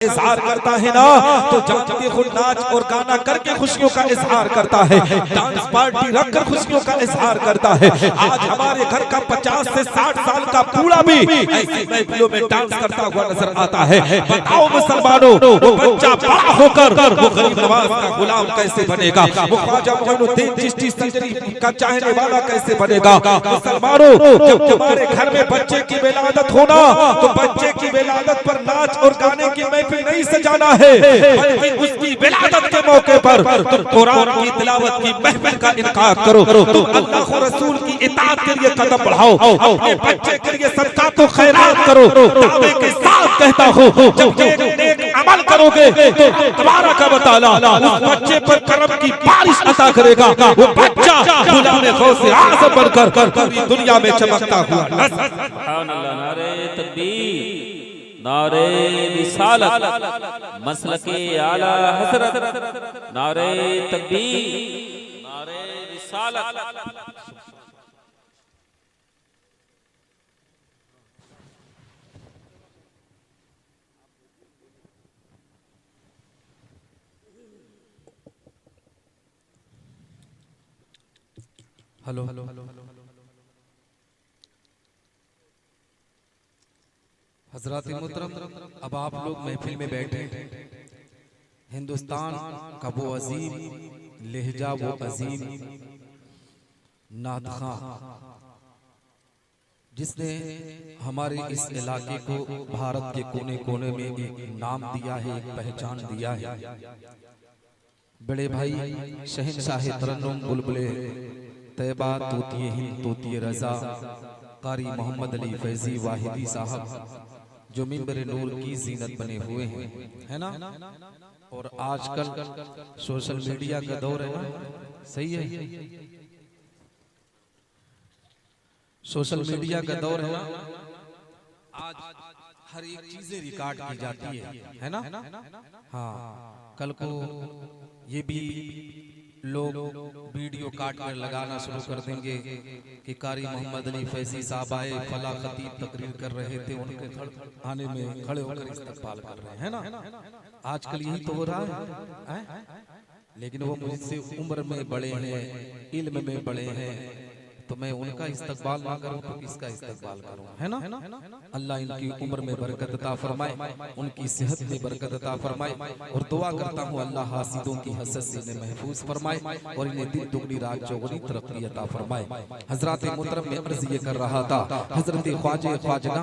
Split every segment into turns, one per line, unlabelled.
इजहार करता है ना, तो जानते हो नाच और गाना करके खुशियों का इजहार करता है, डांस पार्टी रखकर खुशियों का इजहार करता है। आज हमारे घर का 50 से 60 साल का बूढ़ा भी ऐसी महफिलों में डांस करता हुआ नजर आता है। बताओ मुसलमानों, वो बच्चा बड़ा होकर वो गरीब नवाज का गुलाम कैसे बनेगा? वो ख्वाजा मोइनुद्दीन चिश्ती संजरी का चाहने वाला कैसे बनेगा? मुसलमानों, जब तुम्हारे घर में बच्चे की विलादत होना, तो बच्चे की विलादत पर नाच और गाने की महफिल नहीं सजाना है, बल्कि उसकी विलादत के मौके पर तुम कुरान की तिलावत की महफिल का इनकार करो, तुम अल्लाह और रसूल की इताअत के लिए कदम बढ़ाओ, अपने बच्चे के लिए सदका तो खैरात करो। दावे के साथ कहता हूँ, जब नेक अमल करोगे तो तबारक व तआला उस बच्चे पर करम की बारिश अता करेगा। वो बच्चा गुलाम गौसे आज़म बनकर पूरी दुनिया में चमकता हुआ।
सुभान अल्लाह, नारे तकबीर, नारे रिसालत, मसलके आला हज़रत, नारे तकबीर, नारे रिसालत।
हेलो, हजरात मोहतरम, अब आप लोग महफिल में बैठे, हिंदुस्तान का वो अजीम लहजा, वो अजीम नात खां जिसने हमारे इस इलाके को भारत के कोने कोने में एक नाम दिया है, एक पहचान दिया है। बड़े भाई शहंशाह तरन्नुम बुलबुले तैयबा तोतिए हिंद तोतिए रजा कारी मोहम्मद अली फैजी वाहिदी साहब, जो मिंबर नूर की जीनत बने हुए हैं, है ना। और आजकल सोशल मीडिया का दौर है ना, सही है, सोशल मीडिया का दौर है ना। आज हर एक चीजें रिकॉर्ड की जाती है ना। हाँ, कल को ये भी लोग वीडियो काट कर लगाना शुरू कर देंगे कि कारी मोहम्मद अली फैजी साहब आए, फला खतीब तकरीर कर रहे थे, उनके आने में खड़े होकर इस्तकबाल कर रहे हैं ना। आजकल यही तो हो रहा है। लेकिन वो मुझसे उम्र में बड़े हैं, इल्म में बड़े हैं, तो मैं उनका इस्तकबाल ना करूं तो किसका इस्तकबाल करूं, है ना। अल्लाह इनकी उम्र में बरकत अता फरमाए, उनकी सेहत में बरकत अता फरमाए, और दुआ करता हूं अल्लाह हासिदों की हसद से इन्हें महफूज फरमाए और इन्हें दिन दुगनी रात चौगुनी तरक्की अता फरमाए। हजरत मोहतरम में अर्ज ये कर रहा था, हजरत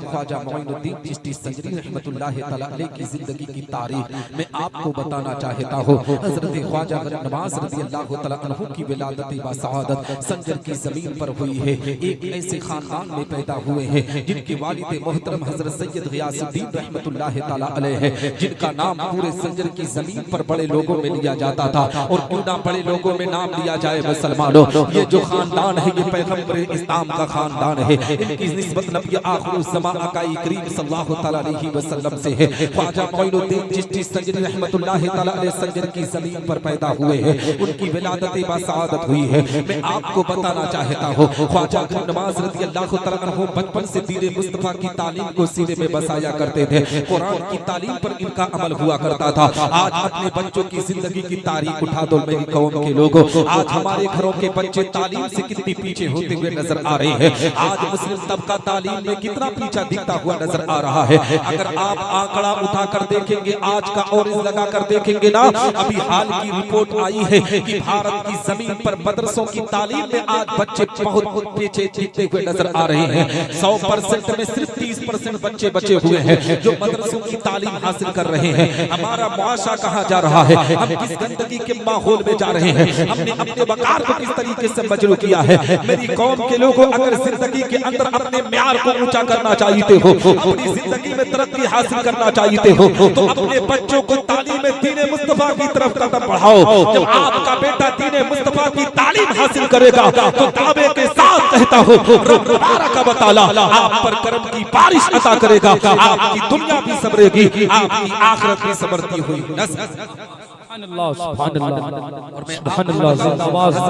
ख्वाजा मोइनुद्दीन चिश्ती संजरी रहमतुल्लाह तआला अलैह की जिंदगी की तारीख में आपको बताना चाहता हूं। हजरत ख्वाजा नवाज रज़ी अल्लाह तआला अन्हु की विलादत बासआदत संजर की जमीन पर हुई है। एक ऐसे खानदान में पैदा हुए हैं जिनके वालिद मोहतरम हजरत सैयद गियासुद्दीन रहमतुल्लाह तआला अलैह है, जिनका नाम पूरे संजर की जमीन पर बड़े लोगों में लिया जाता था। और क्यों ना बड़े लोगों में नाम लिया जाए मुसलमानों, ये जो खानदान है ये पैगंबर इस्लाम का खानदान है। इनकी निस्बत नबी आखिरुज़्ज़मा आकाई करीम सल्लल्लाहु तआला अलैहि वसल्लम से है। ख्वाजा मोइनुद्दीन चिश्ती संजरी रहमतुल्लाह तआला अलैह संजर की जमीन पर पैदा हुए हैं, उनकी विलादत बासआदत हुई है। मैं आपको बताना चाहता हूँ, ख्वाजा नवाज रज़ी अल्लाह तआला अन्हु बचपन से दीन मुस्तफा की तालीम को सीने में बसाया करते थे, कुरान की तालीम पर इनका अमल हुआ करता था। आज अपने बच्चों की जिंदगी की तारीख उठा दो मेरी कौम के लोगों, आज हमारे घरों के बच्चे तालीम से कितनी पीछे होते हुए नजर आ रहे हैं। आज मुस्लिम तबका तालीम में कितना पीछा दिखता हुआ नजर आ रहा है। अगर आप आंकड़ा उठाकर देखेंगे आज का और लगा कर देखेंगे ना, अभी हाल की रिपोर्ट आई है कि भारत की जमीन पर मदरसों की तालीम में आज बच्चे बहुत पीछे जीतते हुए नजर आ रहे हैं। 100% में सिर्फ 30% बच्चे बचे हुए हैं जो मदरसों की तालीम हासिल कर रहे हैं। हमारा मुआशरा कहाँ जा रहा है? हम किस गंदगी के माहौल में जा रहे हैं? हमने अपने वकार को किस तरीके से मजरू किया है? मेरी कौम के लोगों, अगर जिंदगी के अंदर अपने म्यार को ऊंचा करना चाहते हो, अपनी जिंदगी में तरक्की हासिल करना चाहते हो, तो अपने बच्चों को तालीम दीन मुस्तफा की तरफ कदम बढ़ाओ। जब आपका बेटा दीन मुस्तफा की तालीम हासिल करेगा तो दावे के साथ कहता हूँ रब तबारक व तआला आप पर करम की बारिश अता करेगा। आपकी दुनिया भी संवरेगी, आपकी आखिरत भी संवरती हुई नजर और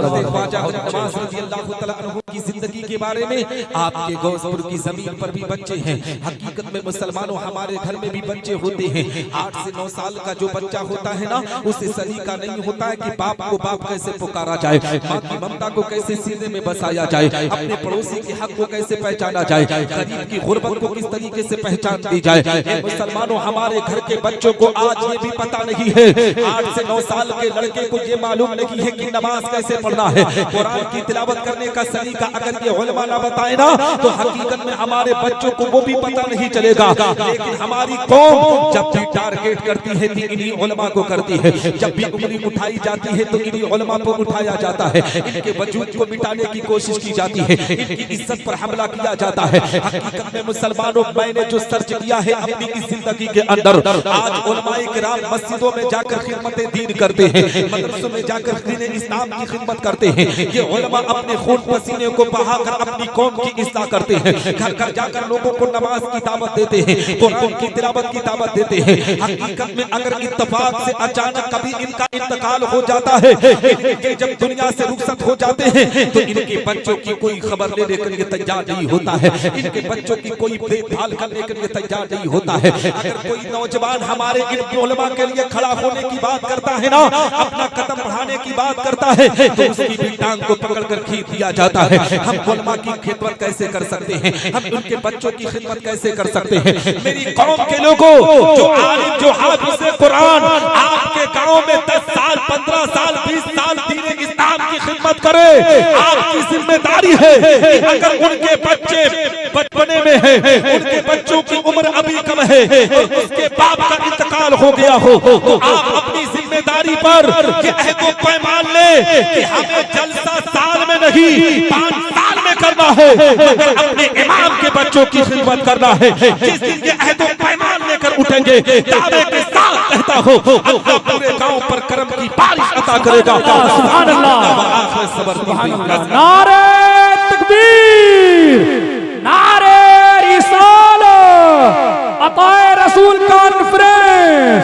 मैं की जिंदगी के बारे में, आपके गौसपुर की जमीन पर भी बच्चे हैं। हकीकत में मुसलमानों हमारे घर में भी बच्चे होते हैं। 8 से 9 साल का जो बच्चा होता है ना, उसे सलीका नहीं होता है कि बाप को बाप कैसे पुकारा जाए, माँ की ममता को कैसे सीने में बसाया जाए, अपने पड़ोसी के हक को कैसे पहचाना जाए, गरीब की गुर्बत को किस तरीके से पहचान दी जाए। मुसलमानों हमारे घर के बच्चों को आज ये भी पता नहीं है, 8 से 9 साल के लड़के को ये मालूम नहीं है कि नमाज कैसे पढ़ना है, कुरान की तिलावत करने का सलीका अगर ये उलमा ना बताए ना, तो हकीकत में हमारे बच्चों को वो भी पता नहीं चलेगा। लेकिन हमारी कौम जब भी टारगेट करती है तो इन्हीं उलमा को करती है, जब भी उंगली उठाई जाती है तो इन्हीं उलमा को उठाया जाता है, इनके वजूद को मिटाने की कोशिश की जाती है, इनकी इज्जत पर हमला किया जाता है। हकीकत में मुसलमानों, मैंने जो सर्च किया है अपनी इस जिंदगी के अंदर, आज उलमाए किराम मस्जिदों में जाकर खिदमत दीन करते हैं, मदरसों में जाकर दीन इस्लाम की खिदमत करते हैं। ये उलमा अपने खून पसीने को बहाकर अपनी कौम की इस्लाह करते हैं, घर घर जाकर लोगों को नमाज की दावत देते हैं, कुरान की तिलावत की दावत देते हैं। हकीकत में अगर इत्तेफाक से अचानक कभी इनका इंतकाल हो जाता है, इनके जब दुनिया से रुखसत हो जाते हैं, तो इनके बच्चों की कोई खबर लेने के लिए तैयार नहीं होता है, इनके बच्चों की कोई देखभाल करने के लिए तैयार नहीं होता है। अगर कोई नौजवान हमारे इन उलमा के लिए खड़ा होने की बात करता है ना, अपना कदम बढ़ाने की बात करता है, तो उसकी भी टांग को पकड़कर खींच दिया जाता है। हम उलमा की खिदमत कैसे कर सकते हैं, हम उनके बच्चों की खिदमत कैसे कर सकते हैं। मेरी कौम के लोगों, जो आलिम जो हाफिज़ कुरान आपके गांव में 10 साल 15 साल 20 साल दीन इस्लाम की खिदमत करे, आपकी जिम्मेदारी है कि अगर उनके बच्चे बचपने में है, उनके बच्चों की उम्र अभी कम है और उसके बाप का इंतकाल हो गया हो, तो आप अपनी जिम्मेदारी पर ये अहद पैमान ले कि हमें जलसा साल में नहीं 5 साल में करना है, मगर अपने इमाम के बच्चों की खिदमत करना है। जिस दिन ये अहद पैमान लेकर उठेंगे, दावे के साथ कहता हो, अल्लाह पूरे गांव पर करम की बारिश अता करेगा। सुभान अल्लाह।
नारे तकबीर, नारे रिसालत, अताए रसूल कॉन्फ्रेंस,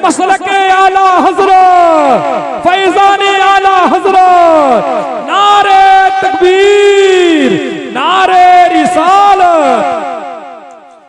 मसलके आला हजरत, फैजाने आला हजरत, नारे तकबीर, नारे रिसालत।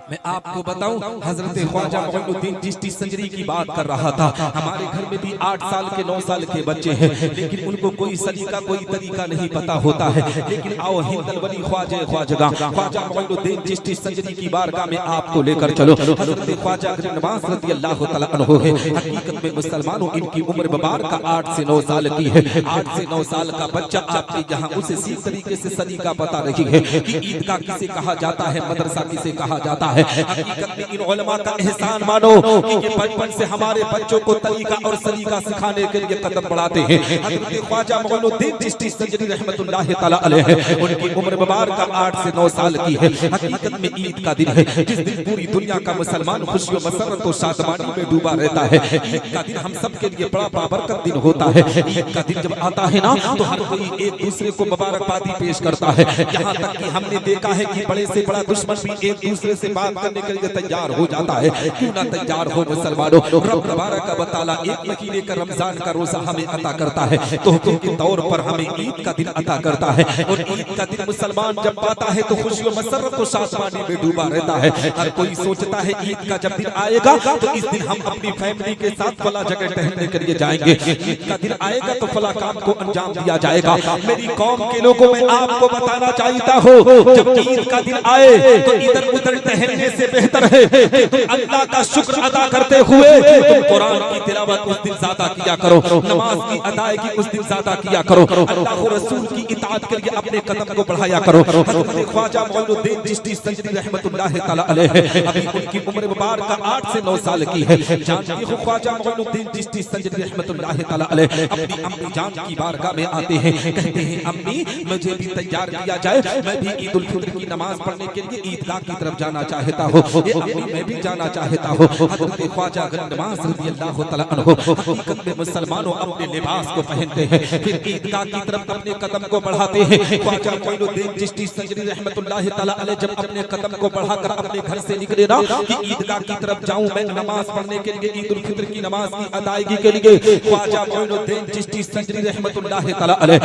मैं आपको बताऊं, हजरत ख्वाजा मोइनुद्दीन चिश्ती संजरी की बात कर रहा था। हमारे घर में भी 8 साल के 9 साल के बच्चे हैं, लेकिन उनको कोई सलीका कोई तरीका नहीं पता होता है। लेकिन आओ हिंदल वली ख्वाजा ख्वाजगा ख्वाजा मोइनुद्दीन चिश्ती संजरी की बारगाह में आपको लेकर चलो। हजरत ख्वाजा नवाज रज़ी अल्लाह तआला अन्हु है। हकीकत में मुसलमानों, इनकी उम्र मुबारक 8 से 9 साल की है। 8 से 9 साल का बच्चा आपके यहाँ उसे सीधी तरीके से सलीका पता नहीं है कि ईदगाह किसे कहा जाता है, मदरसा किसे कहा जाता है। हकीकत में इन उलमा का एहसान मानो कि ये बचपन से हमारे बच्चों को तरीका और सलीका सिखाने के लिए कदम बढ़ाते हैं। हजरत ख्वाजा मोइनुद्दीन चिश्ती संजरी रहमतुल्लाह तआला अलैह, उनकी उम्र मुबारक 8 से 9 साल की है। हकीकत में ईद का दिन है, जिस दिन पूरी दुनिया का मुसलमान खुशियों मसरत और शादमानी में डूबा रहता है। ईद का दिन हम सब के लिए बड़ा बाबरकत दिन होता है। ईद का दिन जब आता है ना, तो हर कोई एक दूसरे को मुबारकबादी पेश करता है। यहाँ तक कि हमने देखा है कि बड़े से बड़ा दुश्मन भी एक दूसरे से बात करने के लिए तैयार हो जाता है। क्यों ना तैयार हो मुसलमानों, रब तबारक व तआला 1 महीने का रमजान का रोजा हमें अता करता है, तोहफे के तौर पर हमें ईद का दिन अता करता है। और ईद का दिन मुसलमान जब पाता है तो खुशियों मसरत और शादमानी में डूबा रहता है। हर कोई सोचता है ईद का जब दिन आएगा तो इस दिन हम अपनी फैमिली के साथ फला जगह टहलने के लिए जाएंगे, ईद का दिन आएगा तो फला काम को अंजाम दिया जाएगा। मेरी कौम के लोगों में आपको बताना चाहता हो, जब ईद का दिन आए तो इधर उधर टहलने से बेहतर है कि तुम अल्लाह का शुक्र अदा करते हुए तुम कुरान की तिलावत उस दिन ज्यादा किया करो, नमाज की अदायगी उस दिन ज्यादा किया करो, अल्लाह और रसूल की इताअत के लिए अपने कदम को बढ़ाया करो। हजरत ख्वाजा मोइनुद्दीन चिश्ती संजरी रहमतुल्लाह तआला अलैह, अभी उनकी उम्र मुबारक 8 से 9 साल की है। जानती हो ख्वाजा मोइनुद्दीन चिश्ती संजरी रहमतुल्लाह तआला अलैह अपनी अम्मी जान की बारगाह में आते हैं, कहते हैं अम्मी मुझे भी तैयार किया जाए, मैं भी ईद उल फित्र की नमाज पढ़ने के लिए ईदगाह की तरफ जाना चाहता हूँ।
हूँ, ये अपनी मैं भी जाना चाहता हूँ। हज़रत ख्वाजा गन्नवास रज़ी अल्लाह तआला अन्हु हकीकत में मुसलमानों अपने लिबास को पहनते हैं, फिर ईदगाह की तरफ अपने कदम को बढ़ाते हैं। ख्वाजा मोइनुद्दीन चिश्ती संजरी रहमतुल्लाह तआला अलैह जब अपने कदम को बढ़ाकर अपने घर से निकले ना कि ईदगाह की तरफ जाऊं मैं नमाज पढ़ने के लिए, ईद उल फित्र की नमाज की अदायगी के लिए, ख्वाजा मोइनुद्दीन चिश्ती संजरी रहमतुल्लाह तआला अलैह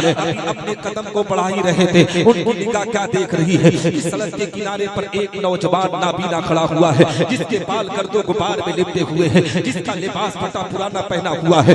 अपने कदम को बढ़ा ही रहे थे। उनकी निगाह क्या देख रही है कि सड़क के किनारे पर एक नौजवान नाबीना खड़ा हुआ है, जिसके बाल गर्दो गुबार में लिपटे हुए हैं, जिसका लिबास फटा पुराना पहना हुआ है।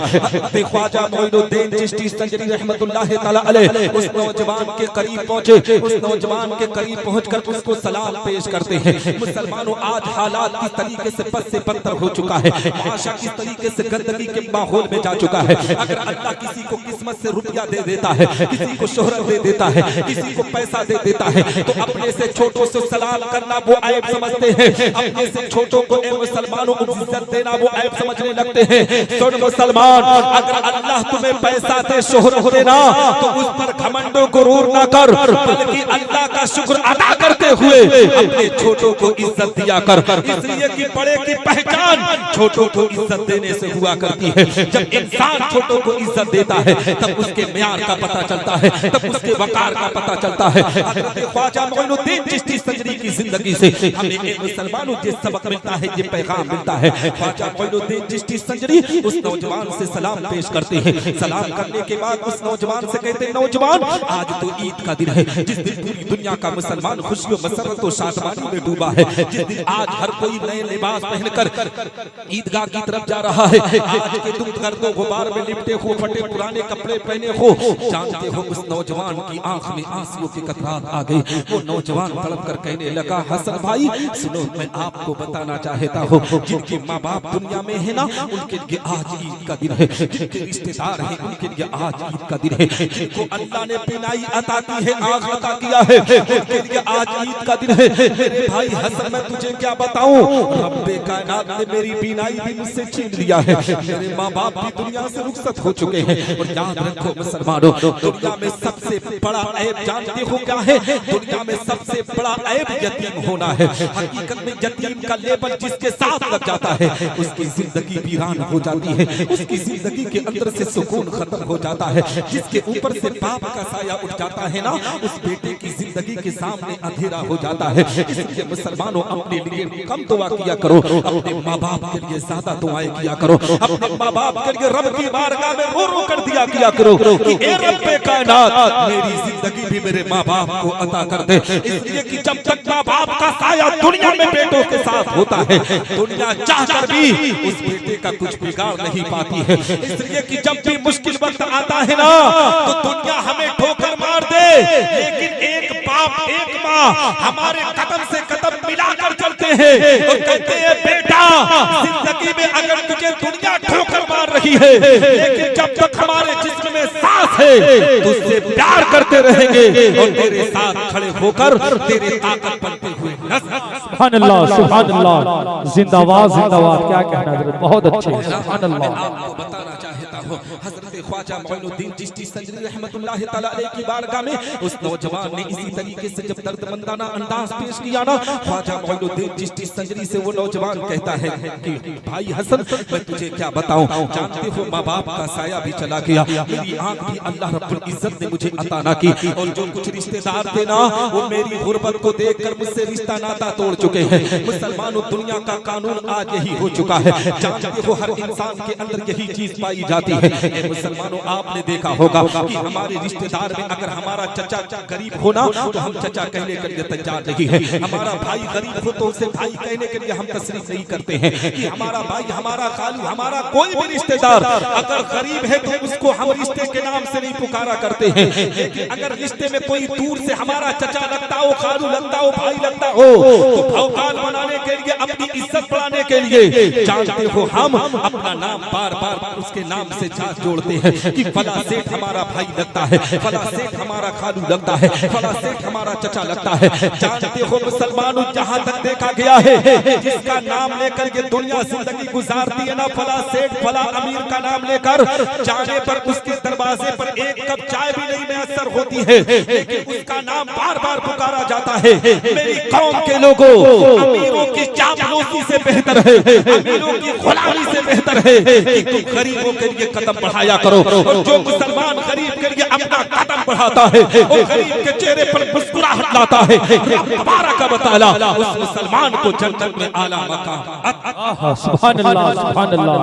ख्वाजा मोइनुद्दीन चिश्ती संजरी रहमतुल्लाह तआला अलैह उस नौजवान के करीब पहुंचे, उस नौजवान के करीब पहुंचकर उसको सलाम पेश करते हैं। मुसलमानों आज हालात किस तरीके से बद से बदतर हो चुका है, माशा किस तरीके से गंदगी के माहौल में जा चुका है। अगर अल्लाह किसी को किस्मत से रुपया दे देता है, किसी को शोहरत दे देता है, किसी को पैसा दे देता है, तो अपने से छोटों से सलाम करना वो ऐब समझते हैं, अपने से छोटों को मुसलमानों को इज्जत देना वो ऐब समझने लगते हैं। सुन मुसलमान, अगर अल्लाह तुम्हें पैसा दे, शोहरत देना, तो उस पर घमंडो गुरूर ना कर, बल्कि अल्लाह का शुक्र अदा करते हुए अपने छोटों को इज्जत दिया कर। इसलिए कि बड़े की पहचान छोटों को इज्जत देने से हुआ करती है। जब इंसान छोटों को इज्जत देता है तब उसके म्यार का पता चलता है, तब उसके वकार का पता चलता है। हज़रत ख्वाजा मोइनुद्दीन चिश्ती संजरी की जिंदगी से हमें मुसलमानों जो सबक मिलता है, ये पैगाम मिलता है। ख्वाजा मोइनुद्दीन चिश्ती संजरी उस नौजवान से सलाम पेश करते हैं। सलाम करने के बाद उस नौजवान से कहते हैं, नौजवान आज तो ईद का दिन है, जिस दिन पूरी दुनिया का मुसलमान खुशियों मसरत और शादमानी में डूबा है, जिस दिन आज हर कोई नए लिबास पहनकर ईदगाह की तरफ जा रहा है। आज के तुम गर्दो गुबार में लिपटे हो, फटे पुराने कपड़े पहने हो। जानते हो उस नौजवान की आंख में आंसुओं की कतरात आ गई। वो नौजवान तड़प कर कहने लगा, हसन भाई सुनो, मैं आपको बताना चाहता हूँ, जिनके माँ बाप दुनिया में है ना, उनके लिए आज ईद का दिन है। जिनके रिश्तेदार हैं उनके लिए आज ईद का दिन है। जिनको अल्लाह ने बिनाई अता की है, आँख अता किया है, उनके लिए आज ईद का दिन है। मेरे भाई हसन, मैं तुझे क्या बताऊं, रब्बे कायनात ने मेरी बिनाई भी मुझसे छीन लिया है। मेरे माँ बाप भी दुनिया से रुखसत हो चुके हैं। और याद रखो मुसलमानों, दुनिया में सबसे बड़ा ऐब जानते हो क्या है? दुनिया में सबसे बड़ा ऐब यतीम होना है। हकीकत में यतीम का लेबल जिसके साथ लग जाता है, उसकी जिंदगी वीरान हो जाती है, उसकी जिंदगी के अंदर से सुकून खत्म हो जाता है। जिसके ऊपर से बाप का साया उठ जाता है ना, उस बेटे की जिंदगी के सामने अंधेरा हो जाता है। इसलिए मुसलमानों अपने लिए कम दुआ किया करो, अपने माँ बाप के लिए ज्यादा दुआएं किया करो, अपने माँ बाप के लिए रब की बारगाह में रो रो कर दिया किया करो कि ए रब्बे कायनात, मेरी जिंदगी भी मेरे माँ बाप को अता कर दे। इसलिए कि जब तक माँ बाप का साया दुनिया में बेटों के साथ होता है, दुनिया चाहकर भी उस बेटे का कुछ बिगाड़ नहीं पाती है। इसलिए कि जब भी मुश्किल वक्त आता है ना, तो दुनिया हमें ठोकर मार दे, लेकिन एक बाप एक माँ हमारे कदम से कदम मिलाकर चलते हैं और कहते हैं, बेटा जिंदगी में अगर तुझे दुनिया ठोकर मार रही है, लेकिन जब तक हमारे जिस्म में सांस है तुझसे प्यार करते रहेंगे और तेरे साथ खड़े होकर तेरे ताकत बनते हुए।
सुभान अल्लाह, सुभान अल्लाह, जिंदाबाद जिंदाबाद। क्या कहना हजरत, बहुत अच्छे, सुभान अल्लाह।
आपको बताना चाहता हूँ, हज़रत ख्वाजा मोइनुद्दीन चिश्ती संजरी रहमतुल्लाह तआला अलैह की बारगाह में उस नौजवान ने इसी तरीके से जब दर्दमंदाना अंदाज पेश किया ना, ख्वाजा मोइनुद्दीन चिश्ती संजरी से वो नौजवान कहता है कि भाई हसन, मैं तुझे क्या बताऊं, जानते हो माँ बाप का साया भी चला गया, मेरी आंख भी अल्लाह रब्बुल इज्जत ने मुझे अता ना की, और जो कुछ रिश्तेदार थे ना, वो मेरी गुर्बत को देखकर मुझसे रिश्ता नाता तोड़ चुके हैं। मुसलमानों, दुनिया का कानून आज यही हो चुका है। जानते हो हर इंसान के अंदर यही चीज पाई जाती है। मुसलमानों, आपने देखा होगा कि हमारे रिश्तेदार में अगर हमारा चचा गरीब हो ना, तो हम चचा कहने के लिए तैयार नहीं है। हमारा भाई गरीब हो तो उसे भाई कहने के लिए हम तस्लीम नहीं करते हैं कि हमारा भाई, हमारा खालू, हमारा कोई भी रिश्तेदार अगर गरीब है तो उसको हम रिश्ते के नाम से नहीं पुकारा करते हैं। लेकिन अगर रिश्ते में कोई दूर से हमारा चचा लगता हो, खालू लगता हो, भाई लगता हो, तो भौकाल बनाने के लिए, अपनी इज्जत बढ़ाने के लिए, जानते हो हम अपना नाम बार बार उसके नाम से जोड़ते हैं कि फला सेठ हमारा भाई लगता है, फला सेठ हमारा खालू लगता है, फला सेठ हमारा चचा लगता है। जानते हो मुसलमानों, जहां तक देखा गया है, जिसका नाम लेकर के दुनिया जिंदगी गुजारती है ना, फला सेठ फला अमीर का नाम लेकर जाने पर उसके दरवाजे पर एक कप चाय भी नहीं मैसर होती है, लेकिन उसका नाम बार बार पुकारा जाता है। मेरी कौम के लोगों, अमीरों की चापलूसी से बेहतर है, अमीरों की गुलामी से बेहतर है कि तुम गरीबों के लिए कदम बढ़ाया करो। और जो मुसलमान गरीब के लिए अपना कदम बढ़ाता है और गरीब के चेहरे पर मुस्कुराहट लाता है, रब तबारक व तआला उस मुसलमान को जन्नत में आला मकाम।
सुभान अल्लाह, सुभान अल्लाह,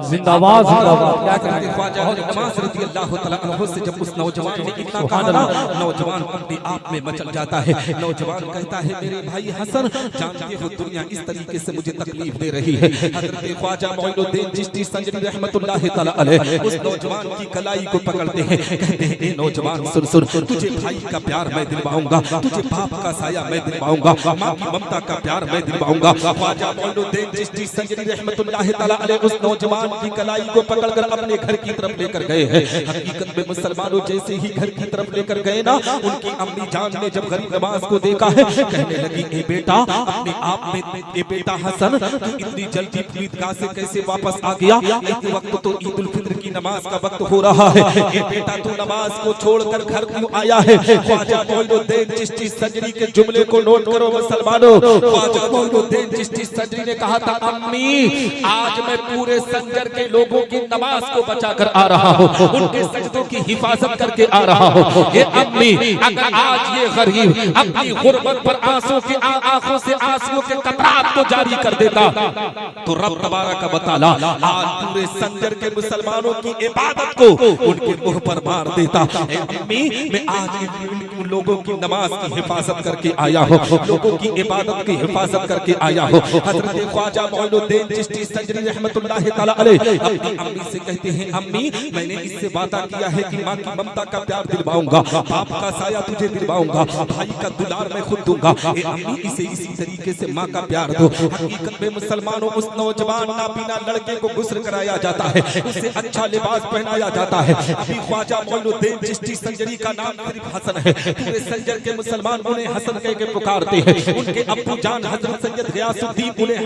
जिंदाबाद जिंदाबाद। क्या कहते हैं
ख्वाजा नवाज रज़ी अल्लाह तआला अन्हु से जब उस नौजवान ने इतना कहा ना, नौजवान अपने आप में मचल जाता है। नौजवान कहता है मेरे भाई हसन, जानते हो दुनिया इस तरीके से मुझे तकलीफ दे रही है। हजरत ख्वाजा मोइनुद्दीन चिश्ती संजरी रहमतुल्लाह तआला अलैह उस नौजवान की कलाई को पकड़ते हैं, कहते हैं ए नौजवान सुन सुन, तुझे भाई का प्यार मैं दिलवाऊंगा, तुझे बाप का साया मैं दिलवाऊंगा, माँ की ममता का प्यार मैं दिलवाऊंगा। ख्वाजा मोइनुद्दीन चिश्ती संजरी रहमतुल्लाह तआला अलैह उस नौजवान की कलाई को पकड़कर अपने घर की तरफ लेकर गए हैं। हकीकत में मुसलमानों जैसे ही घर की तरफ लेकर गए ना, उनकी अम्मी जान ने जब गरीब नवाज को देखा है, कहने लगी ए बेटा, अपने आप में ए बेटा हसन, तू इतनी जल्दी ईदगाह से कैसे वापस आ गया? इस वक्त तो ईद उल फित्र की नमाज का वक्त हो रहा है। ए बेटा तू नमाज को छोड़कर घर क्यों आया है? ख्वाजा मोइनुद्दीन चिश्ती संजरी के जुमले को नोट करो मुसलमानों। ख्वाजा मोइनुद्दीन चिश्ती संजरी ने कहा था अम्मी, आज मैं पूरे संजर के लोगों की नमाज को बचा कर आ रहा हूँ, उनके सजदों की हिफाजत करके आ रहा हूँ। ये अम्मी, अगर आज ये गरीब अपनी गुर्बत पर आंसू की आंखों से आंसुओं के कतरात को जारी कर देता तो रब तबारक व तआला आज पूरे संजर के मुसलमानों की इबादत को उनके मुंह पर मार देता। ए अम्मी, मैं आज इन लोगों की नमाज की हिफाजत करके आया हूँ, लोगों की इबादत की हिफाजत करके आया हूँ। हजरत ख्वाजा मोइनुद्दीन चिश्ती संजरी रहमतुल्लाह तआला अलैह अपनी अम्मी से कहते हैं अम्मी, मैंने इससे वादा किया है कि माँ की ममता का प्यार दिलवाऊंगा, बाप का साया तुझे दिलवाऊंगा, भाई का दुलार मैं खुद दूंगा। ए अम्मी, इसे इसी तरीके से माँ का प्यार दो। हकीकत में मुसलमानों उस नौजवान नाबीना लड़के को गुस्ल कराया जाता है, उसे अच्छा लिबास पहनाया जाता है। अभी ख्वाजा मोइनुद्दीन चिश्ती संजरी का नाम सिर्फ हसन है, पूरे संजर के मुसलमान उन्हें हसन कह के पुकारते हैं। उनके अब्बू जान हजरत सैयद गयासुद्दीन उन्हें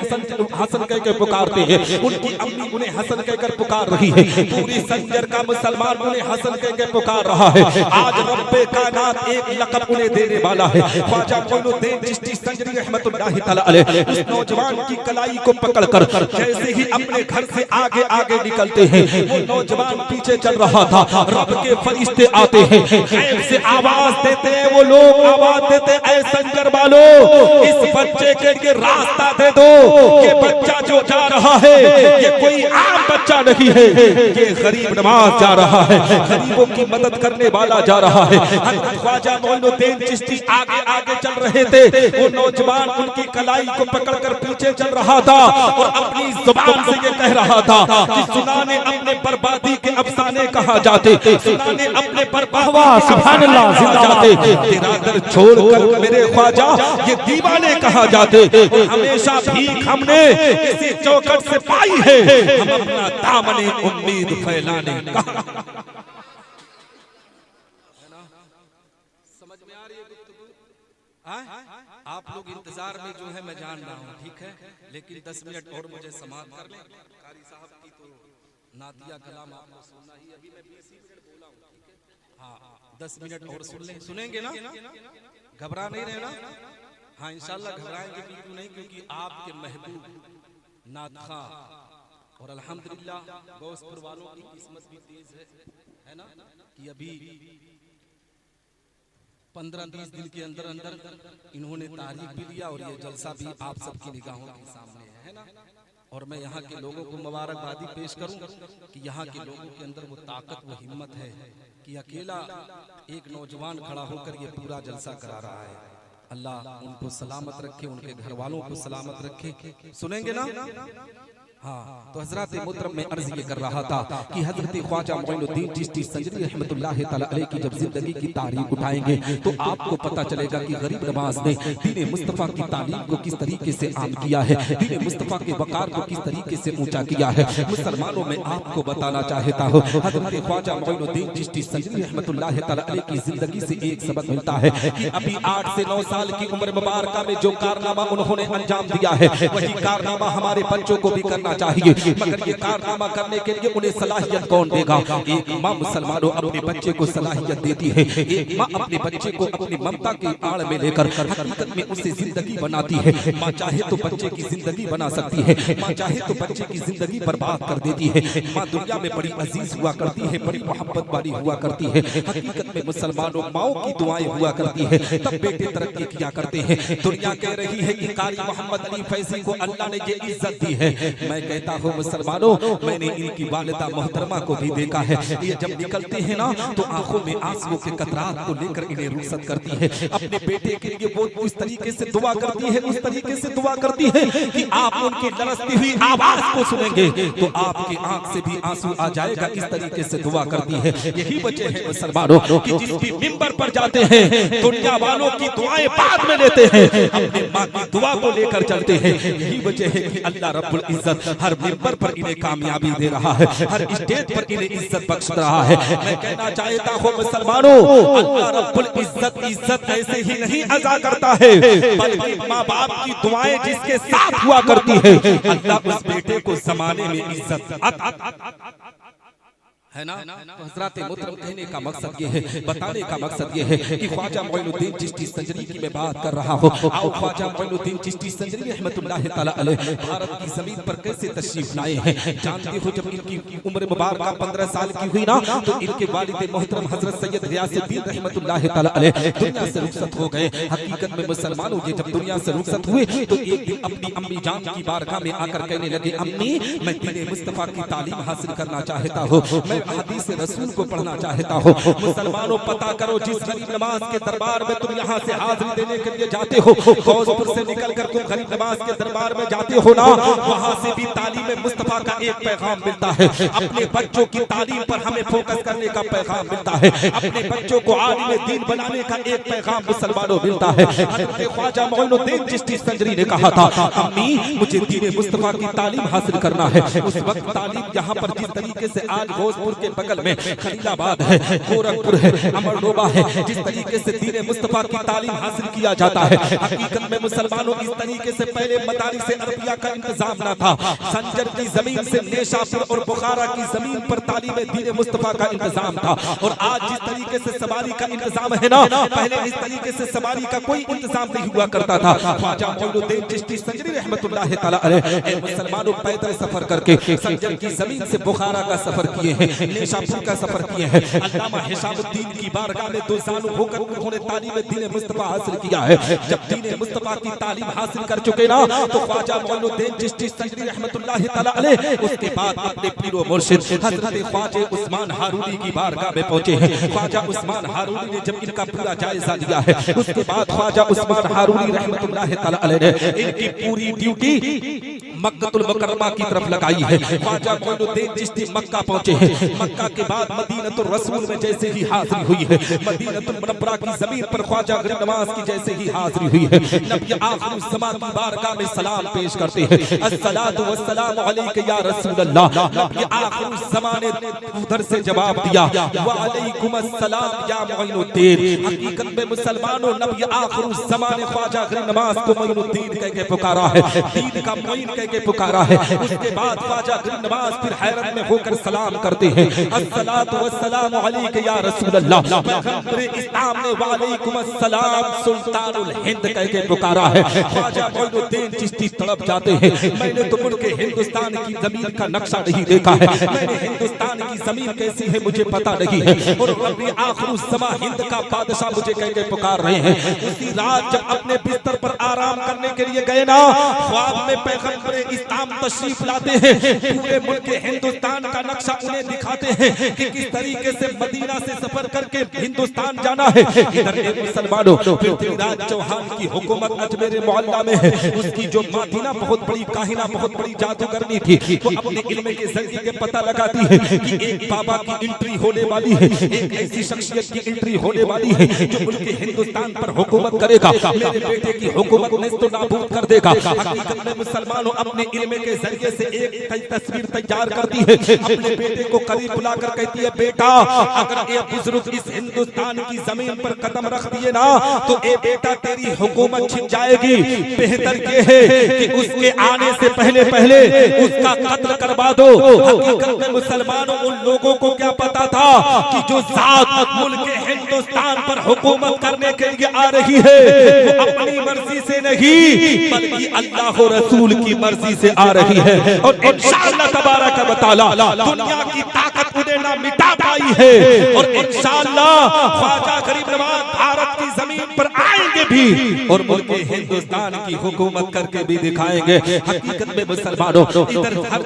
हसन कह के पुकारते हैं, उनकी अम्मी उन्हें हसन कहकर पुकार रही है, पूरी संजर का मुसलमान उन्हें हसन कह के पुकार रहा है। आज रब्बे कायनात एक लक़ब उन्हें देने वाला है। ख्वाजा मोइनुद्दीन चिश्ती संजरी रहमतुल्लाह तआला अलैह उस नौजवान की कलाई को पकड़कर जैसे ही अपने घर से आगे आगे निकलते हैं, वो नौजवान पीछे चल रहा था। रब के फरिश्ते आते हैं, गैब से आवाज देते हैं, वो लोग आवाज देते हैं, ऐ संजर वालों, इस बच्चे के लिए रास्ता दे दो। ये बच्चा जो जा रहा है ये कोई आम बच्चा नहीं है, ये गरीब नवाज जा रहा है, गरीबों की मदद करने वाला जा रहा है। हज़रत ख्वाजा मोइनुद्दीन चिश्ती आगे आगे चल रहे थे, वो नौजवान उनकी कलाई को पकड़कर पीछे चल रहा था और अपनी जुबान से ये कह रहा था कि सुनाने अपने बर्बादी के अफसाने कहा जाते, सुनाने अपने बर्बादी
सुभान अल्लाह, जिंदाबाद।
तेरा दर छोड़कर मेरे ख्वाजा ये दीवाने कहा जाते। और हमेशा भीख हमने इसी चौखट से पाई है, हम अपना दामने उम्मीद फैलाने का।
समझ में आ रही है गुफ्तगू? आप लोग इंतजार में जो है मैं जान रहा हूँ, ठीक है, लेकिन 10 मिनट और मुझे समाप्त कर लें। कारी साहब की तो नातिया कलाम आपको सुनना ही, अभी मैं 20 मिनट बोला हूँ, ठीक है? हाँ, 10 मिनट और सुन लें, सुनेंगे ना? घबरा नहीं रहना। हाँ, इंशाल्लाह घबराएंगे बिल्कुल नहीं, क्योंकि आपके महबूब नातखा और अल्हम्दुलिल्लाह गौसपुर वालों की किस्मत भी तेज है ना, कि अभी 15-20 दिन के अंदर अंदर इन्होंने तारीख भी लिया और ये जलसा भी आप सबकी निगाहों के सामने है ना। और मैं यहाँ के लोगों को मुबारकबादी पेश करूं कि यहाँ के लोगों के अंदर वो ताकत, वो हिम्मत है कि अकेला एक नौजवान खड़ा होकर ये पूरा जलसा करा रहा है। अल्लाह उनको सलामत रखे, उनके घर वालों को सलामत रखे। सुनेंगे ना? हाँ, तो हजरत मोहतरम में अर्ज ये कर रहा था कि हजरत ख्वाजा मोइनुद्दीन चिश्ती संजरी रहमतुल्लाह तआला अलैह की जब जिंदगी की तारीख उठाएंगे तो आपको पता चलेगा कि गरीब नवाज ने दीन मुस्तफ़ा की तालीम को किस तरीके से आम किया है, दीन मुस्तफ़ा के वकार को किस तरीके से ऊंचा किया है। मुसलमानों में आपको बताना चाहता हूँ, हजरत ख्वाजा मोइनुद्दीन चिश्ती संजरी रहमतुल्लाह तआला अलैह की जिंदगी से एक सबक मिलता है कि अभी 8 से 9 साल की उम्र मुबारका में जो कारनामा उन्होंने अंजाम दिया है, वही कारनामा हमारे बच्चों को भी करना
करना चाहिए, मगर ये कारनामा करने के लिए उन्हें सलाहियत कौन देगा? एक माँ मुसलमानों अपने बच्चे को सलाहियत देती है, एक माँ अपने बच्चे को अपनी ममता की आड़ में लेकर हकीकत में उसे जिंदगी बनाती है। माँ चाहे तो बच्चे की जिंदगी बना सकती है, माँ चाहे तो बच्चे की जिंदगी बर्बाद कर देती है। माँ दुनिया में बड़ी अजीज हुआ करती है, बड़ी मोहब्बत वाली हुआ करती है। हकीकत में मुसलमानों माओ की दुआएं हुआ करती है, तब बेटे तरक्की किया करते हैं। दुनिया कह रही है कि कारी मोहम्मद अली फैजी को अल्लाह ने ये इज्जत दी है। मैं कहता हूँ मुसलमानों, मैंने इनकी वालिदा मोहतरमा को भी देखा है, ये जब निकलते हैं ना तो आंखों में आंसुओं के कतरात को लेकर इन्हें रुखसत करती है। अपने बेटे के लिए वो इस तरीके से दुआ करती है, उस तरीके से दुआ करती है कि आप उनकी लरसती हुई आवाज को सुनेंगे तो आपकी आंख से भी आंसू आ जाएगा। इस तरीके से दुआ करती है। यही वजह है मुसलमानों कि जिस भी मिंबर पर जाते हैं दुनिया वालों की दुआएं बाद में लेते हैं, अपने माँ की दुआ को लेकर चलते हैं। यही वजह है कि अल्लाह रब्बुल इज्जत हर मिंबर पर इन्हें कामयाबी दे रहा है, हर स्टेज पर इन्हें इज्जत बख्श रहा है। मैं कहना चाहता हूँ मुसलमानों, अल्लाह रब्बुल इज्जत ऐसे ही नहीं अदा करता है, बल्कि माँ बाप की दुआएं जिसके साथ हुआ करती है, अल्लाह उस बेटे को जमाने में इज्जत है ना। तो हजरत मोहतरम कहने का मकसद ये है, बताने का मकसद ये है कि ख्वाजा मोइनुद्दीन चिश्ती संजरी की मैं बात कर रहा हूँ। आओ ख्वाजा मोइनुद्दीन चिश्ती संजरी रहमतुल्लाह तआला अलैह भारत की जमीन पर कैसे तशरीफ लाए हैं। जानते हो जब इनकी उम्र मुबारक 15 साल की हुई ना तो इनके वालिद मोहतरम हजरत सैयद रियासुद्दीन रहमतुल्लाह तआला अलैह दुनिया से रुखसत हो गए। हकीकत में मुसलमानों ये जब दुनिया से रुखसत हुए तो एक दिन अपनी अम्मी जान की बारगाह में आकर कहने लगे, अम्मी मैं दीन मुस्तफा की तालीम हासिल करना चाहता हूँ, मैं हदीस रसूल को पढ़ना चाहता हूँ। मुसलमानों पता करो, जिस गरीब नवाज के दरबार में तुम यहाँ से हाजिरी देने के लिए जाते हो, गौसपुर से निकलकर तुम गरीब नवाज के दरबार में जाते हो ना, वहाँ से भी तालीम मुस्तफा का एक पैगाम मिलता है। अपने बच्चों की तालीम पर हमें फोकस करने का पैगाम मिलता है, अपने बच्चों को आलिम दीन बनाने का एक पैगाम मुसलमानों मिलता है। हज़रत ख्वाजा मोइनुद्दीन चिश्ती संजरी ने कहा था, अम्मी मुझे दीन मुस्तफा की तालीम हासिल करना है। उस वक्त तालीम यहाँ पर जिस तरीके से आज गौसपुर के बगल में खलीलाबाद है, गोरखपुर है, अमरडोबा है, जिस तरीके से दीन मुस्तफा की तालीम हासिल किया जाता है, हकीकत में मुसलमानों इस तरीके से पहले मदारिस अरबिया का इंतजाम न था। संजर की जमीन से नेशापुर और बुखारा की जमीन पर तालीम दीन मुस्तफा का इंतजाम था। और आज जिस तरीके से सवारी का इंतजाम है ना, पहले इस तरीके से सवारी का कोई इंतजाम नहीं हुआ करता था। ख्वाजा मोइनुद्दीन चिश्ती संजरी रहमतुल्लाह तआला अलैह मुसलमानों पैदल सफर करके संजर की जमीन से बुखारा का सफर किए हैं, नेशापुर का सफर किए हैं। अल्लामा हिशामुद्दीन की बारगाह में दो जानू होकर उन्होंने तालीम दीन मुस्तफा हासिल किया है। जब दीन मुस्तफा की तालीम हासिल कर चुके ना तो ख्वाजा मोइनुद्दीन चिश्ती संजरी रहमतुल्लाह तआला अलैह उसके बाद अपने पीरो मुर्शिद हजरत ख्वाजा उस्मान हारूनी की बारगाह में पहुंचे हैं। ख्वाजा उस्मान हारूनी ने जब इनका पूरा जायजा लिया है, उसके बाद ख्वाजा उस्मान हारूनी रहमतुल्लाह तआला अलैह ने इनकी पूरी ड्यूटी मक्कतुल मुकर्रमा की तरफ लगाई है। ख्वाजा मोइनुद्दीन चिश्ती मक्का पहुंचे हैं। मक्का के बाद मदीनतुर रसूल में जैसे ही हाजिरी हुई है, मदीनतुल मुनव्वरा की जमीन पर ख्वाजा गरीब नवाज की जैसे ही हाजिरी हुई है, नबी आखिर ज़मान की बारगाह में सलाम पेश करते हैं, अस्सलातु वस्सलामु अलैका या रसूल अल्लाह। नबी आखिर ज़माने उधर से जवाब दिया, व अलैकुम अस्सलाम या मोइनुद्दीन। हकीकत में मुसलमानों नबी आखिर ज़माने ख्वाजा गरीब नवाज को मोइनुद्दीन कह के पुकारा है, दीन का मोइन कह के पुकारा है। उसके बाद ख्वाजा गरीब नवाज फिर हैरत में होकर सलाम करते हैं, अस्सलातु वस्सलामु अलैका या रसूल अल्लाह। पैगंबर इस्लाम ने वालेकुम अस्सलाम सुल्तानुल हिंद कह के पुकारा है। ख्वाजा मोइनुद्दीन चिश्ती तड़प जाते हैं, मैंने तो मुल्क हिंदुस्तान की जमीन का नक्शा नहीं देखा है, मैंने हिंदुस्तान की जमीन कैसी है मुझे पता नहीं है, और रब्बी आखिर ज़मां हिंद का बादशाह मुझे कह के पुकार रहे हैं। उसी रात जब अपने बिस्तर पर आराम करने के लिए गए ना, ख्वाब में पैगंबर इस्लाम तशरीफ लाते हैं, पूरे मुल्क हिंदुस्तान का नक्शा उन्हें दिखाते हैं कि किस तरीके से मदीना से सफर करके हिंदुस्तान जाना है। इधर एक मुसलमानों पृथ्वीराज चौहान की हुकूमत अजमेर मोहल्ला में है, उसकी जो मादीना बहुत बड़ी काहिना बहुत बड़ी जादूगरनी थी, वो अपने इल्म के जरिए पता लगाती है कि एक बाबा की एंट्री होने वाली है, एक ऐसी शख्सियत की एंट्री होने वाली है जो मुल्क हिंदुस्तान पर हुकूमत करेगा, मेरे बेटे की हुकूमत नेस्तो नाबूद कर देगा। हकीकत में मुसलमानों अब अपने इल्म के जरिए से एक तस्वीर तैयार करती है, अपने बेटे को करीब बुलाकर कहती है, बेटा अगर ये बुजुर्ग इस हिंदुस्तान की जमीन पर कदम रख दिए ना तो ए बेटा तेरी हुकूमत छिन जाएगी। बेहतर ये है कि उसके आने से पहले पहले उसका कत्ल करवा दो। हकीकत में मुसलमानों उन लोगों को क्या पता था कि जो जात मुल्क हिंदुस्तान पर हुकूमत करने के लिए आ रही है वो अपनी मर्जी से नहीं बल्कि अल्लाह और रसूल की मर्जी से आ रही है। और इंशाअल्लाह तबारक व तआला दुनिया की ताकत उन्हें ना मिटा पाई है और इंशाअल्लाह ख्वाजा गरीब नवाज भारत की जमीन पर आएंगे भी और मुल्क हिंदुस्तान की हुकूमत करके भी दिखाएंगे। हकीकत में मुसलमानों इधर हर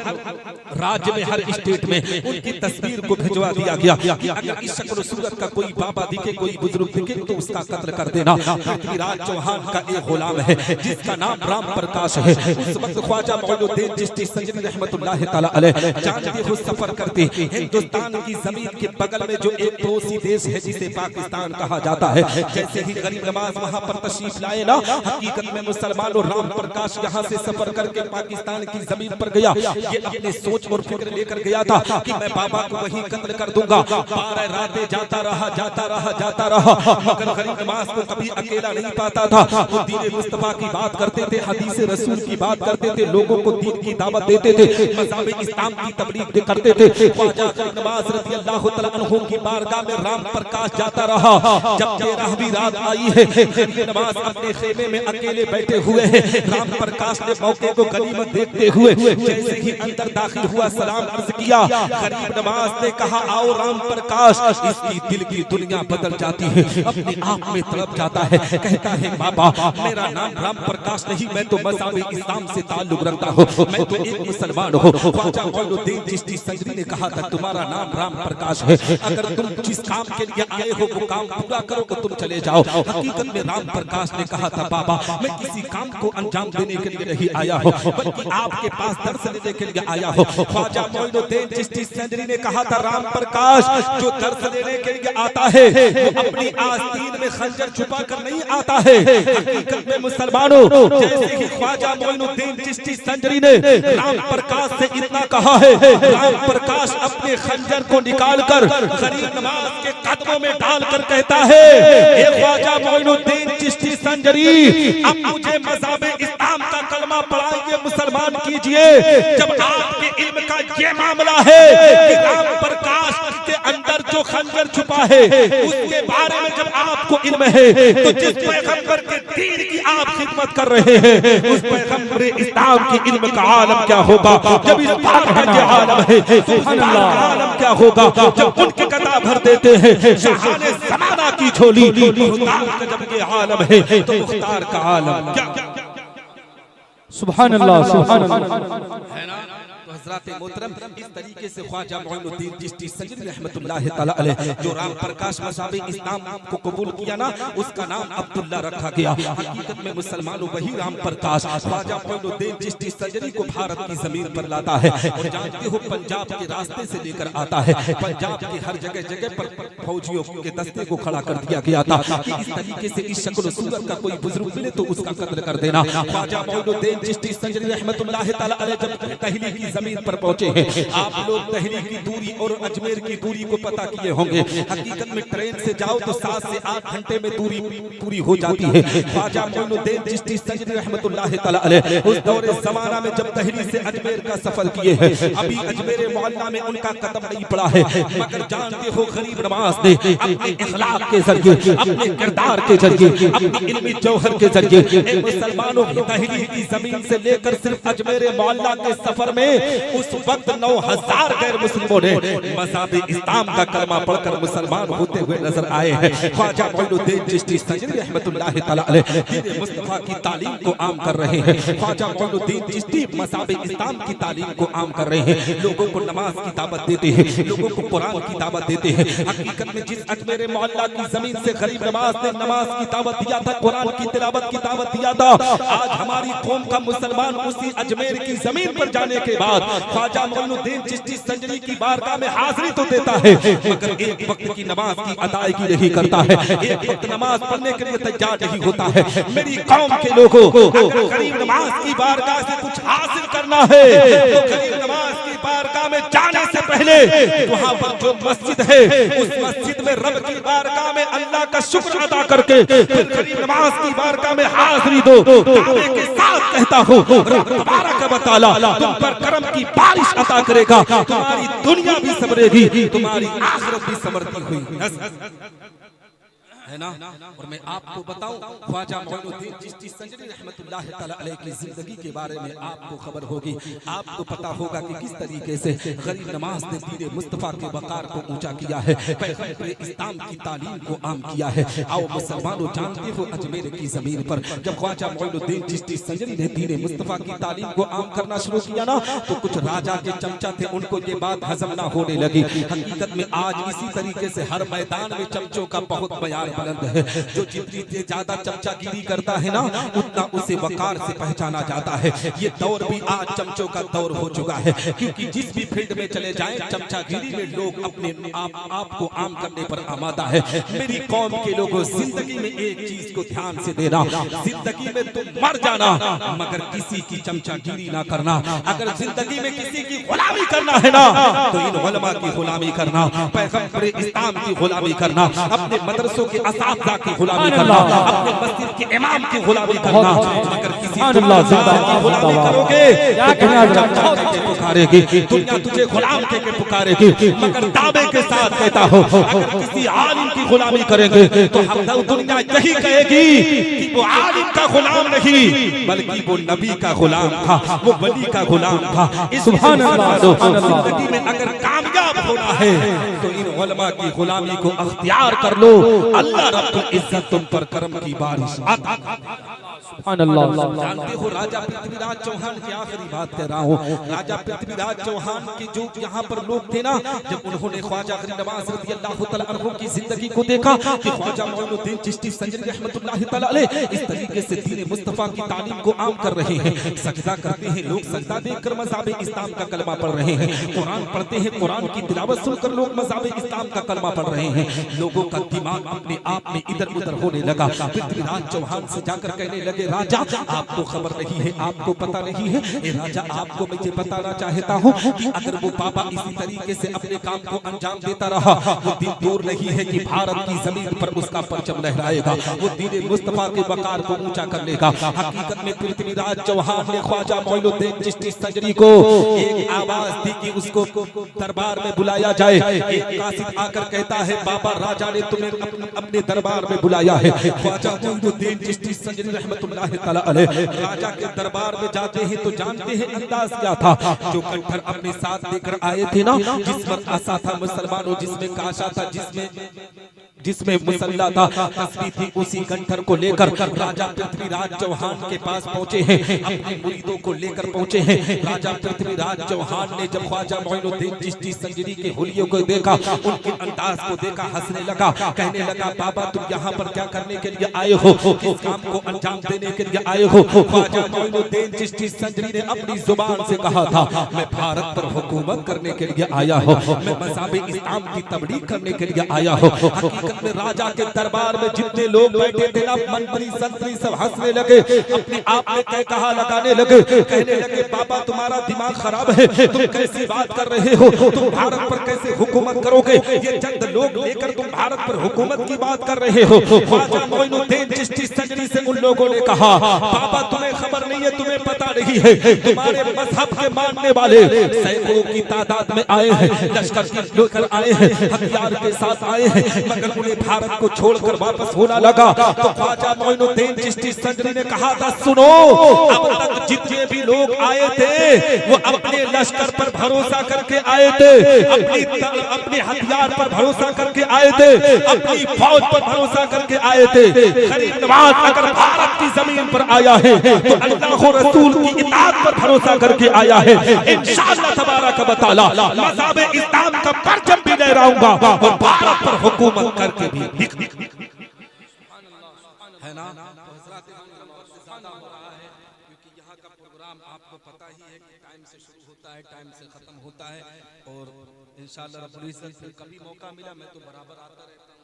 राज्य में हर स्टेट में उनकी तस्वीर को भिजवा दिया गया कि अगर इस शक्ल सूरत का कोई बाबा दिखे, कोई बुजुर्ग दिखे तो उसका कत्ल कर देना। पृथ्वीराज चौहान का एक गुलाम है जिसका नाम राम प्रकाश है। उस वक्त ख्वाजा मौलुद्दीन चिश्ती संजनी रहमतुल्लाह तआला अलैह जानते हो सफर करते हिंदुस्तान की जमीन के बगल में जो एक पड़ोसी देश है जिसे पाकिस्तान कहा जाता है, जैसे ही गरीब नवाज वहां पर तशरीफ लाए ना, हकीकत में मुसलमानों राम प्रकाश यहाँ से सफर करके पाकिस्तान की जमीन पर गया। ये अपने सोच और फिक्र लेकर गया था कि मैं बाबा को वहीं कत्ल कर दूंगा। 12 रातें जाता रहा मगर गरीब नवाज को कभी अकेला नहीं पाता था। वो दीन मुस्तफा की बात करते थे, हदीस रसूल की बात करते थे, लोगों को दीन की दावत देते थे, मज़हब इस्लाम की तबलीग करते थे। ख्वाजा गरीब नवाज रज़ी अल्लाह तआला अन्हु की बारगाह में राम प्रकाश जाता रहा। जब 13वीं रात आई है, गरीब नवाज अपने खेमे में अकेले बैठे हुए हैं। राम प्रकाश ने मौके को गनीमत देखते हुए जैसे ही अंदर दाखिल हुआ सलाम अर्ज किया। गरीब नवाज ने कहा, आओ राम प्रकाश। इसकी दिल की दुनिया बदल जाती है, अपने आप में तड़प जाता है। कहता है, बाबा मेरा नाम राम प्रकाश नहीं, मैं तो मज़हब इस्लाम से ताल्लुक रखता हूँ, मैं तो एक मुसलमान हूँ। ख्वाजा मौलुद्दीन चिश्ती संजनी ने कहा था, तुम्हारा नाम राम प्रकाश है, अगर तुम जिस काम के लिए आए हो वो काम पूरा करो तो तुम चले जाओ। हकीकत में राम प्रकाश ने कहा था, बाबा मैं किसी काम को अंजाम देने के लिए नहीं आया हूँ बल्कि आपके पास दर्श लेने के लिए आया हूँ। ख्वाजा मौलुद्दीन चिश्ती संजनी ने कहा था, राम प्रकाश जो दर्श लेने के लिए आता है वो अपनी आस्तीन में खंजर छुपा कर नहीं आता है। हकीकत में मुसलमानों जैसे ही ख्वाजा मौलुद्दीन चिश्ती संजनी ने राम प्रकाश से इतना कहा है, राम प्रकाश अपने खंजर को निकालकर गरीब नवाज के कदमों में डालकर कहता है, ए ख्वाजा मौलुद्दीन चिश्ती संजनी, अब मुझे मज़हब इस्लाम का कलमा पढ़ाइए, मुसलमान कीजिए। जब आपके इल्म का ये मामला है कि राम प्रकाश के अंदर जो खंजर छुपा है उसके बारे में जब आपको इल्म है तो जिस पैगंबर के दीन की आप खिदमत कर रहे हैं उस पैगंबर इस्लाम के इल्म का आलम क्या होगा। जब इस बात का ये आलम है तो आलम क्या होगा जब उनके कदा भर देते हैं शाहाने ज़माना की झोली। मुख्तार का जब ये आलम है तो मुख्तार का आलम क्या।
सुभान अल्लाह, सुभान अल्लाह।
है ना। तो हज़रात मोहतरम इस तरीके से ख्वाजा मौलुद्दीन चिश्ती संजनी रहमतुल्लाह तआला अलैह जो राम प्रकाश मज़हब इस्लाम को कबूल किया ना, उसका नाम अब्दुल्ला रखा गया। हकीकत में मुसलमानों वही राम प्रकाश ख्वाजा मौलुद्दीन चिश्ती संजनी को भारत की जमीन पर लाता है। और जानते हो पंजाब के रास्ते से लेकर आता है। पंजाब की हर जगह जगह पर फौजियों के दस्ते को खड़ा कर दिया गया था कि इस तरीके से इस शक्ल सूरत का कोई बुजुर्ग मिले तो उसका कत्ल कर देना। ख्वाजा मौलुद्दीन चिश्ती संजनी रहमतुल्लाह तआला अलैह जब दहली की जमीन पर पहुंचे हैं, आप लोग दहली की दूरी और अजमेर की दूरी को पता किए होंगे। हकीकत में ट्रेन से जाओ तो 7 से 8 घंटे में दूरी पूरी हो जाती है। ख्वाजा मौलुद्दीन चिश्ती संजनी रहमतुल्लाह तआला अलैह उस दौरे जमाना में जब दहली से अजमेर का सफर किए हैं, अभी अजमेर मोहल्ला में उनका कदम नहीं पड़ा है, मगर जानते हो गरीब नवाज ने अपने इखलाक के जरिए, अपने किरदार के जरिए, अपनी इल्मी जौहर के जरिए मुसलमानों की दहली की जमीन से लेकर सिर्फ अजमेर मोहल्ला के सफर में उस वक्त 9000 गैर मुस्लिमों ने मज़हब इस्लाम का कलमा पढ़कर मुसलमान होते हुए नजर आए हैं। ख्वाजा मौलुद्दीन चिश्ती संजनी रहमतुल्लाह तआला अलैह दीन मुस्तफा की तालीम को आम कर रहे हैं। ख्वाजा मौलुद्दीन चिश्ती मज़हब इस्लाम की तालीम को आम कर रहे हैं। लोगों को नमाज की दावत देते हैं, लोगों को कुरान की दावत देते हैं। हकीकत में जिस अजमेर मोहल्ला की जमीन से गरीब नवाज ने नमाज की दावत दिया था, कुरान की तिलावत की दावत दिया था, आज हमारी कौम का मुसलमान उसी अजमेर की जमीन पर जाने के बाद ख्वाजा मोइनुद्दीन चिश्ती संजरी की बारगाह में हाजिरी तो देता है, मगर एक वक्त की नमाज की अदायगी नहीं करता है, एक वक्त नमाज पढ़ने के लिए तैयार नहीं होता है। मेरी कौम के लोगों, अगर करीब नमाज की बारगाह से कुछ हासिल करना है तो करीब नमाज की बारगाह में जाने से पहले वहां पर जो मस्जिद है उस मस्जिद में रब की बारगाह में अल्लाह का शुक्र अदा करके फिर करीब नमाज की बारगाह में हाजिरी दो। दावे के साथ कहता हूँ, रब तबारक व तआला तुम पर करम की बारिश अता करेगा, तुम्हारी दुनिया भी संवरेगी, तुम्हारी आखिरत भी संवरती हुई है ना। और मैं आपको बताऊं, ख्वाजा मोइनुद्दीन चिश्ती संजरी रहमतुल्लाह तआला अलैह की जिंदगी के बारे में आपको खबर होगी। आपको पता होगा कि किस तरीके से गरीब नमाज ने दीन मुस्तफा के वकार को ऊंचा किया है, पैगंबर इस्लाम की तालीम को आम किया है। आओ मुसलमानों, जानते हो अजमेर की जमीन पर जब ख्वाजा मोइनुद्दीन चिश्ती संजरी ने दीन मुस्तफा की तालीम को आम करना शुरू किया ना, तो कुछ राजा के चमचा थे, उनको ये बात हजम ना होने लगी। हकीकत में आज इसी तरीके से हर मैदान में चमचों का बहुत बयान बुलंद है। जो जितनी ज्यादा चमचागिरी करता है ना, उतना उसे वकार से पहचाना जाता है। ये दौर भी आज चमचों का दौर हो चुका है, क्योंकि जिस भी फील्ड में चले जाएं, चमचागिरी में लोग अपने आप को आम करने पर आमादा है। मेरी कौम के लोगों, जिंदगी में एक चीज को ध्यान से देना, जिंदगी में तुम मर जाना मगर किसी की चमचागिरी ना करना। अगर जिंदगी में किसी की गुलामी करना है ना, तो इन उलमा की गुलामी करना, पैगंबर इस्लाम की गुलामी करना, अपने मदरसों के असातिज़ा की गुलामी करना, अपने मस्जिद के इमाम की गुलामी करना। मगर किसी की गुलामी करोगे तो पुकारेगी दुनिया, तुझे गुलाम के पुकारेगी। मगर दावे के साथ कहता हो, अगर किसी आलिम की गुलामी करेंगे तो हम दुनिया यही कहेगी कि वो आलिम का गुलाम नहीं बल्कि वो नबी का गुलाम था, वो वली का गुलाम था। सुभान अल्लाह। जिंदगी में अगर कामयाब होना है तो इन उलमा की गुलामी को अख्तियार कर लो, अल्लाह रब्बुल इज्जत तुम पर करम की बारिश आता। जानते हो राजा पृथ्वीराज चौहान की आखिरी बात कह रहा हूँ, राजा पृथ्वीराज चौहान के जो यहाँ पर लोग थे ना, जब उन्होंने ख्वाजा गरीब नवाज रज़ियल्लाहु तआला अन्हु की जिंदगी को देखा कि ख्वाजा मोइनुद्दीन चिश्ती संजरी रहमतुल्लाह तआला अलैह इस तरीके से दीन मुस्तफा की तालीम को आम कर रहे हैं, सजदा करते हैं लोग, सजदा देखकर मज़हब इस्लाम का कलमा पढ़ रहे हैं, कुरान पढ़ते हैं, कुरान की तिलावत सुनकर लोग मज़हब इस्लाम का कलमा पढ़ रहे हैं। लोगों का दिमाग अपने आप में इधर उधर होने लगा। पृथ्वीराज चौहान से जाकर कहने लगे, राजा आपको खबर नहीं है, आपको पता नहीं है, ए राजा आपको मैं बताना चाहता हूँ कि अगर वो बाबा इसी तरीके से अपने काम को अंजाम देता रहा, वो दिन दूर नहीं है कि भारत की जमीन पर उसका परचम लहराएगा, वो दीन मुस्तफा के वकार को ऊंचा कर लेगा। हकीकत में पृथ्वीराज चौहान ने ख्वाजा मोइनुद्दीन चिश्ती संजरी को एक आवाज दी कि उसको दरबार में बुलाया जाए। एक कासिद आकर कहता है, बाबा राजा ने तुम्हें अपने दरबार में बुलाया है। ख्वाजा मोइनुद्दीन चिश्ती संजरी रहमतुल्लाह तआला अलैह राजा के दरबार में जाते हैं तो जानते हैं अंदाज क्या था। जो कंठर अपने साथ लेकर आए थे ना, जिस पर आशा था मुसलमानों, जिसमें काशा था, जिसमें मुसल्ला था, तस्बीह थी, उसी कंठर को लेकर राजा पृथ्वीराज चौहान के पास पहुंचे हैं, अपने मुरीदों को लेकर पहुंचे हैं। राजा पृथ्वीराज चौहान ने जब ख्वाजा मोइनुद्दीन चिश्ती संजरी के हुलियों को देखा, उनके अंदाज को देखा, हंसने लगा, कहने लगा, बाबा तुम यहाँ पर क्या करने के लिए आए हो, किस काम को अंजाम देने के लिए आए हो? ख्वाजा मोइनुद्दीन चिश्ती संजरी ने अपनी जुबान से कहा था, मैं भारत पर हुकूमत करने के लिए आया हूँ, मैं मज़हब इस्लाम की तबलीग करने के लिए आया हूँ। हकीकत में राजा के दरबार में जितने लोग बैठे थे ना, मंत्री संतरी सब हंसने लगे, अपने आप में कह कहा लगाने लगे, कहने लगे, बाबा तुम्हारा दिमाग खराब है, तुम कैसी बात कर रहे हो, तुम भारत पर कैसे हुकूमत करोगे? ये चंद लोग लेकर तुम भारत पर हुकूमत की बात कर रहे हो। ख्वाजा मोइनुद्दीन चिश्ती संजरी से उन लोगों ने कहा, बाबा तुम्हें खबर नहीं है, तुम्हें पता नहीं है, तुम्हारे मजहब के मानने वाले सैकड़ों की तादाद में आए हैं, लश्कर लेकर आए हैं, हथियार के साथ आए हैं, मगर उन्हें भारत को छोड़कर वापस होना लगा। तो ख्वाजा मोइनुद्दीन चिश्ती संजरी ने कहा था, सुनो, अब तक जितने भी लोग आए थे वो अपने लश्कर पर भरोसा करके आए थे, अपने हथियार पर भरोसा करके आए थे, अपनी फौज पर भरोसा करके आए थे। गरीब नवाज अगर भारत की जमीन पर आया है तो अल्लाह और रसूल की इताअत पर भरोसा करके आया है। इंशाअल्लाह तबारक व तआला मज़हब इस्लाम का परचम भी लहराऊंगा और भारत पर हुकूमत करके भी है ना। ज्यादा हो रहा है क्योंकि यहाँ का प्रोग्राम आपको पता ही है कि टाइम से शुरू होता
होता है, टाइम से खत्म होता है। और इंशाअल्लाह रब्बुल इज्जत फिर कभी मौका मिला, मैं तो बराबर आता रहता हूँ,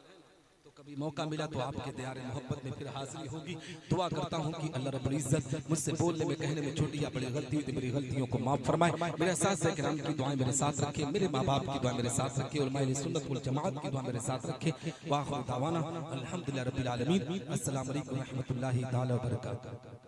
तो कभी मौका मिला तो आपके दीदार मोहब्बत में फिर हाजिरी होगी। दुआ करता हूँ कि अल्लाह रब्बुल इज्जत मुझसे बोलने में कहने में छोटी या बड़ी गलती हुई तो मेरी गलतियों को माफ फरमाए। मेरे साथ किराम की दुआएं मेरे साथ रखे, मेरे माँ बाप की दुआ मेरे साथ रखे, उलमाए सुन्नत वल जमात की दुआ मेरे साथ रखे। वाखिर दावाना अल्हम्दुलिल्लाह रब्बिल आलमीन। अस्सलामु अलैकुम व रहमतुल्लाहि तआला व बरकातहू।